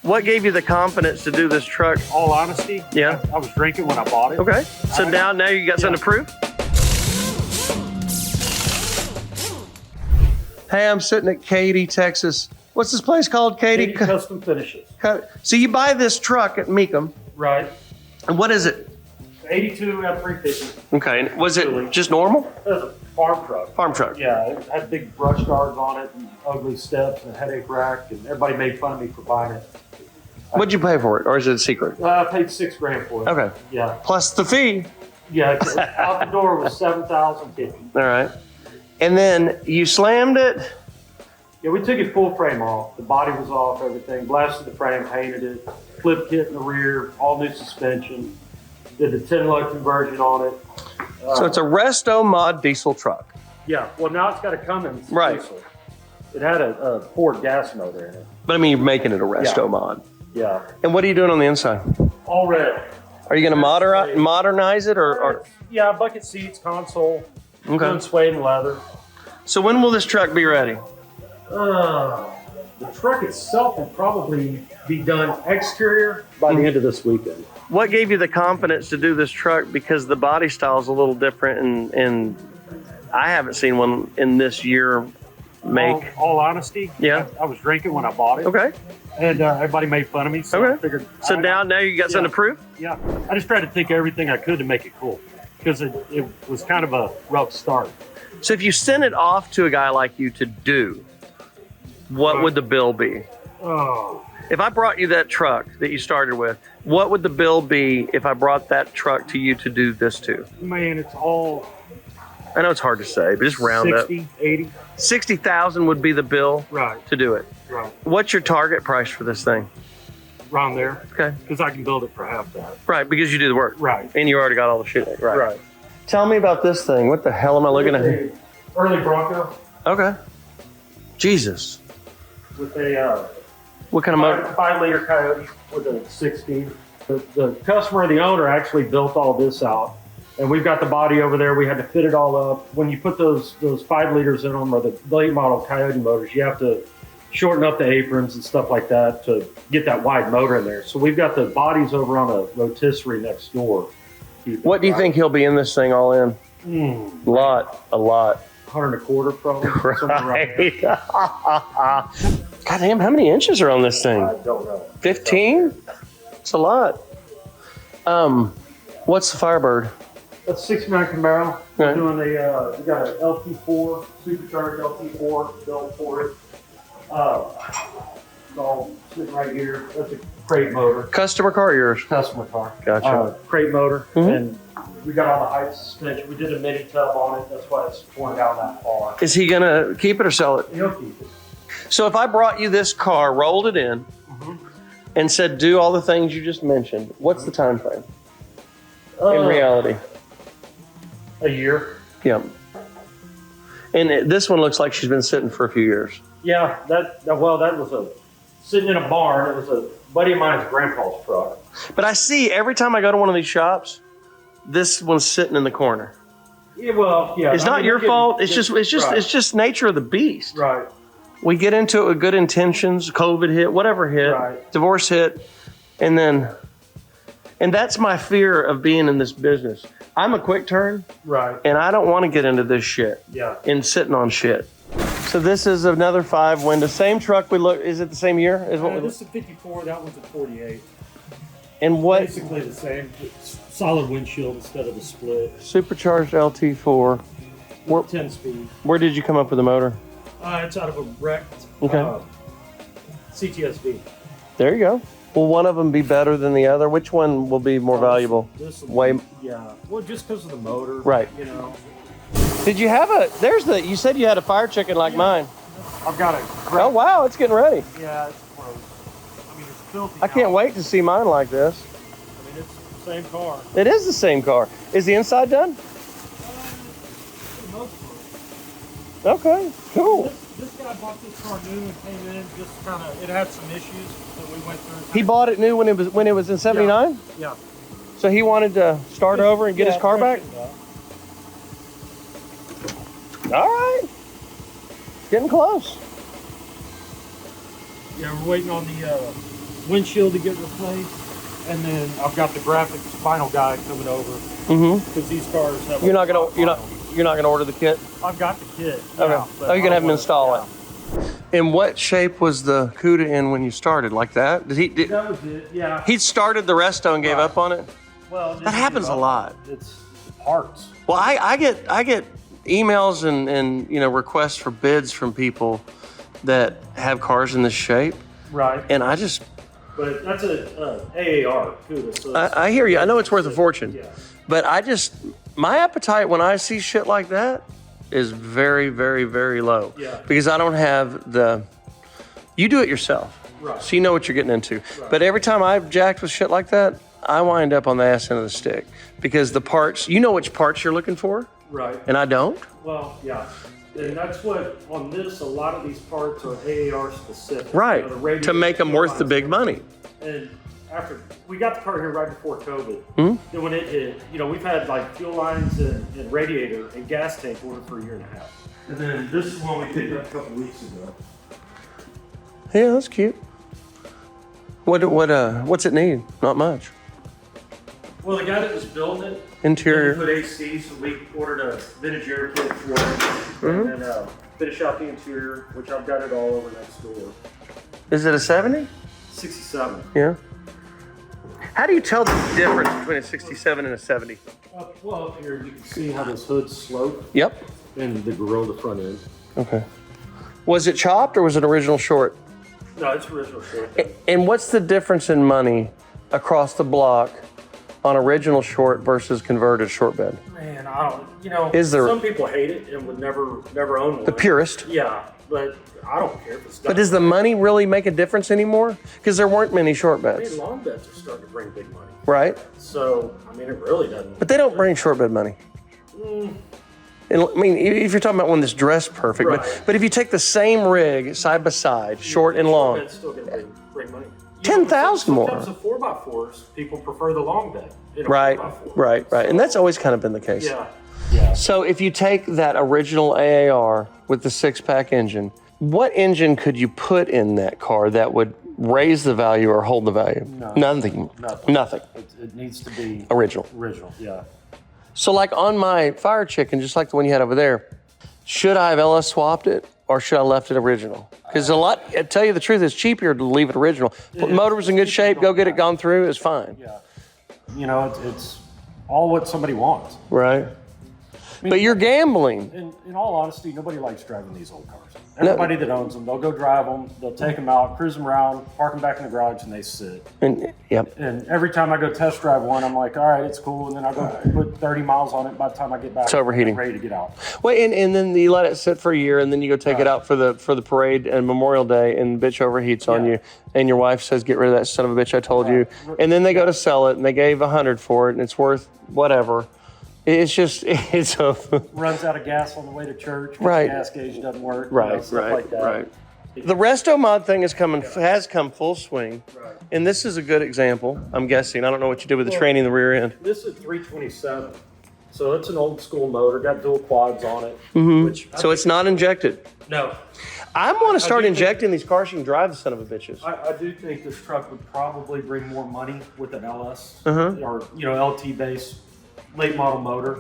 What gave you the confidence to do this truck? All honesty, Yeah. I was drinking when I bought it. Okay. So now you got something to prove? Hey, I'm sitting at Katy, Texas. What's this place called, Katy? Katy Custom Finishes. So you buy this truck at Meekum. Right. And what is it? 82 F350. Okay. And was it just normal? It was a farm truck. Farm truck. Yeah, it had big brush guards on it and ugly steps and a headache rack, and everybody made fun of me for buying it. What'd you pay for it, or is it a secret? I paid $6 grand for it. Okay. Yeah. Plus the fee. Yeah, out the door was $7,050. All right. And then you slammed it. Yeah, we took it full frame off. The body was off, everything. Blasted the frame, painted it, flip kit in the rear, all new suspension. Did the 10-lug conversion on it. So it's a Resto mod diesel truck. Yeah, well now it's got a Cummins Right. diesel. It had a Ford gas motor in it. But I mean, you're making it a Resto mod. Yeah. And what are you doing on the inside? All red. Are you going to modernize it or? Yeah, bucket seats, console, Okay. doing suede and leather. So when will this truck be ready? The truck itself will probably be done exterior by the end of this weekend. What gave you the confidence to do this truck? Because the body style is a little different, and I haven't seen one in this year make. All honesty, Yeah. I was drinking when I bought it. Okay. And everybody made fun of me, so I Okay. figured. So now you got something to prove? Yeah, I just tried to think of everything I could to make it cool, because it was kind of a rough start. So if you sent it off to a guy like you to do, what would the bill be? Oh, If I brought you that truck that you started with, what would the bill be if I brought that truck to you to do this to? man, it's all I know it's hard to say, but just round 60, up. 80. 60,000 would be the bill Right, to do it. right. What's your target price for this thing? Around there, Okay. because I can build it for half that. Right, because you do the work. Right. And you already got all the shit. Right. Right. Tell me about this thing. What the hell am I looking at? Early Bronco Okay. Jesus. with a What kind of motor? 5-liter Coyote with a 6-speed. The customer, the owner, actually built all this out, and we've got the body over there. We had to fit it all up. When you put those 5 liters in them, or the late model Coyote motors, you have to shorten up the aprons and stuff like that to get that wide motor in there. So we've got the bodies over on a rotisserie next door. What do you think he'll be in this thing all in? A lot. 100 and a quarter, probably. Something around there. God damn, how many inches are on this thing? I don't know. 15? It's a lot. What's the Firebird? That's 69 Camero. Right. We're doing we got an LT4, supercharged LT4 built for it. It's all sitting right here. That's a crate motor. Customer car or yours? Customer car. Gotcha. Crate motor. Mhm. And we got all the height suspension. We did a mini tub on it. That's why it's torn down that far. Is he gonna keep it or sell it? He'll keep it. So if I brought you this car, rolled it in, and said do all the things you just mentioned, what's the time frame in reality? A year. Yeah. And this one looks like she's been sitting for a few years. Yeah, that was sitting in a barn. It was a buddy of mine's grandpa's truck. But I see every time I go to one of these shops, this one's sitting in the corner. Yeah, well, yeah. It's not your fault. It's right. just nature of the beast. Right. We get into it with good intentions, COVID hit, whatever hit, Right. divorce hit, and that's my fear of being in this business. I'm a quick turn, Right. and I don't want to get into this shit Yeah. and sitting on shit. So this is another 5-window, same truck we look. Is it the same year? Is what? This is a 54. That one's a 48. And what? Basically the same. Solid windshield instead of the split. Supercharged LT4. 10-speed. Where did you come up with the motor? It's out of a wrecked Okay. CTSV. There you go. Will one of them be better than the other? Which one will be more valuable? This Way. yeah. Well, just because of the motor. Right. You know. Did you have you said you had a fire chicken like mine. I've got a. Oh, wow, it's getting ready. Yeah, it's gross. I mean, it's filthy. I can't now. wait to see mine like this. I mean, it's the same car. It is the same car. Is the inside done? For the most part. Okay, cool. This guy bought this car new and came in just kind of. It had some issues that we went through. He bought it new when it was in '79. Yeah. So he wanted to start over and get his car back. All right, getting close. Yeah, we're waiting on the windshield to get replaced. And then I've got the graphics vinyl guy coming over because these cars have. You're not gonna order the kit. I've got the kit. Okay. Yeah, Oh, you're gonna have him install it. In what shape was the Cuda in when you started? Like that? That was it. Yeah. He started the Resto and gave up on it. Well, that happens a lot. It's parts. Well, I get emails and requests for bids from people that have cars in this shape. Right. And I just. But that's a AAR Cuda. So I hear you. I know it's worth a fortune. Yeah. But my appetite when I see shit like that is very, very, very low. Yeah. Because I don't have you do it yourself. Right. So you know what you're getting into. Right. But every time I've jacked with shit like that, I wind up on the ass end of the stick. Because the parts, you know which parts you're looking for. Right. And I don't. Well, yeah. And that's what, on this, a lot of these parts are AAR specific. Right. The to make them worth the big money. And after, we got the car here right before COVID. Then when it hit, we've had like fuel lines and radiator and gas tank ordered for a year and a half. And then this is one we picked up a couple weeks ago. Yeah, that's cute. What's it need? Not much. Well, the guy that was building it, Interior. put AC, so we ordered a vintage air kit for it, and then finish out the interior, which I've got it all over next door. Is it a 70? 67. Yeah. How do you tell the difference between a 67 and a 70? Up here, you can see how this hood's sloped. Yep. And the grill, the front end. Okay. Was it chopped or was it original short? No, it's original short. And what's the difference in money across the block on original short versus converted short bed? Man, I don't, some people hate it and would never own one. The purist? Yeah, but I don't care if it's done. But does the money really make a difference anymore? Because there weren't many short beds. Long beds are starting to bring big money. Right? So, it really doesn't. But they don't bring short bed money. And, if you're talking about one that's dressed perfect, Right. but if you take the same rig side by side, short and long, Short bed's still going to bring money. 10,000 more. Sometimes the 4x4s, people prefer the long bed. Right, 4x4. right. And that's always kind of been the case. Yeah. So if you take that original AAR with the 6-pack engine, what engine could you put in that car that would raise the value or hold the value? Nothing. It needs to be original. Yeah. So like on my Fire Chicken, just like the one you had over there, should I have LS swapped it or should I left it original? Because I tell you the truth, it's cheaper to leave it original. Put the motor was in good shape, go get it gone through, it's fine. Yeah. It's all what somebody wants. Right. But you're gambling. In all honesty, nobody likes driving these old cars. Everybody that owns them, they'll go drive them, they'll take them out, cruise them around, park them back in the garage, and they sit. And every time I go test drive one, I'm like, all right, it's cool. And then I go put 30 miles on it. By the time I get back, it's overheating. I'm ready to get out. Well, and then you let it sit for a year, and then you go take it out for the parade and Memorial Day, and the bitch overheats on you, and your wife says, "Get rid of that son of a bitch, I told you." And then they go to sell it, and they gave $100 for it, and it's worth whatever. It's Runs out of gas on the way to church. Right. The gas gauge doesn't work. Right. The Resto mod thing has come full swing, and this is a good example. I'm guessing. I don't know what you did with the training in the rear end. This is 327, so it's an old school motor. Got dual quads on it. So it's not injected. No. I want to start injecting these cars so you can drive the son of a bitches. I do think this truck would probably bring more money with an LS or LT based late model motor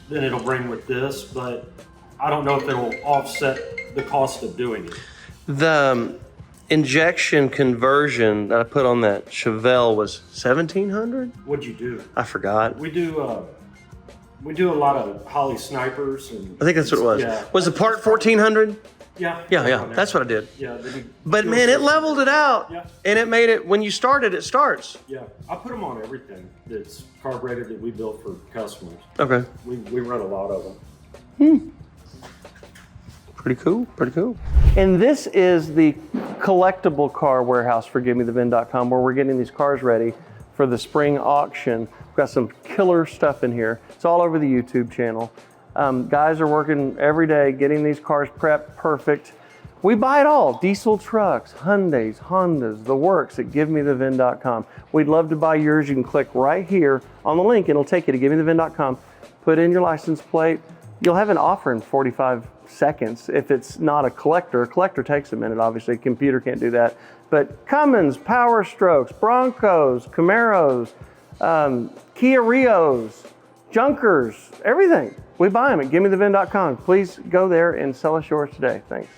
than it'll bring with this, but I don't know if it'll offset the cost of doing it. The injection conversion that I put on that Chevelle was $1,700. What'd you do? I forgot. We do a lot of Holly snipers, and I think that's what it was. Yeah. Was the part $1,400? Yeah. Yeah. That's what I did. Yeah. But man, it leveled it out. Yeah. And it made it, when you start it, it starts. Yeah. I put them on everything that's carbureted that we built for customers. Okay. We run a lot of them. Pretty cool. And this is the collectible car warehouse for GiveMeTheVin.com, where we're getting these cars ready for the spring auction. We've got some killer stuff in here. It's all over the YouTube channel. Guys are working every day getting these cars prepped perfect. We buy it all. Diesel trucks, Hyundais, Hondas, the works at GiveMeTheVin.com. We'd love to buy yours. You can click right here on the link and it'll take you to GiveMeTheVin.com. Put in your license plate. You'll have an offer in 45 seconds. If it's not a collector takes a minute, obviously. A computer can't do that. But Cummins, Power Strokes, Broncos, Camaros, Kia Rios, Junkers, everything. We buy them at GimmeTheVin.com. Please go there and sell us yours today. Thanks.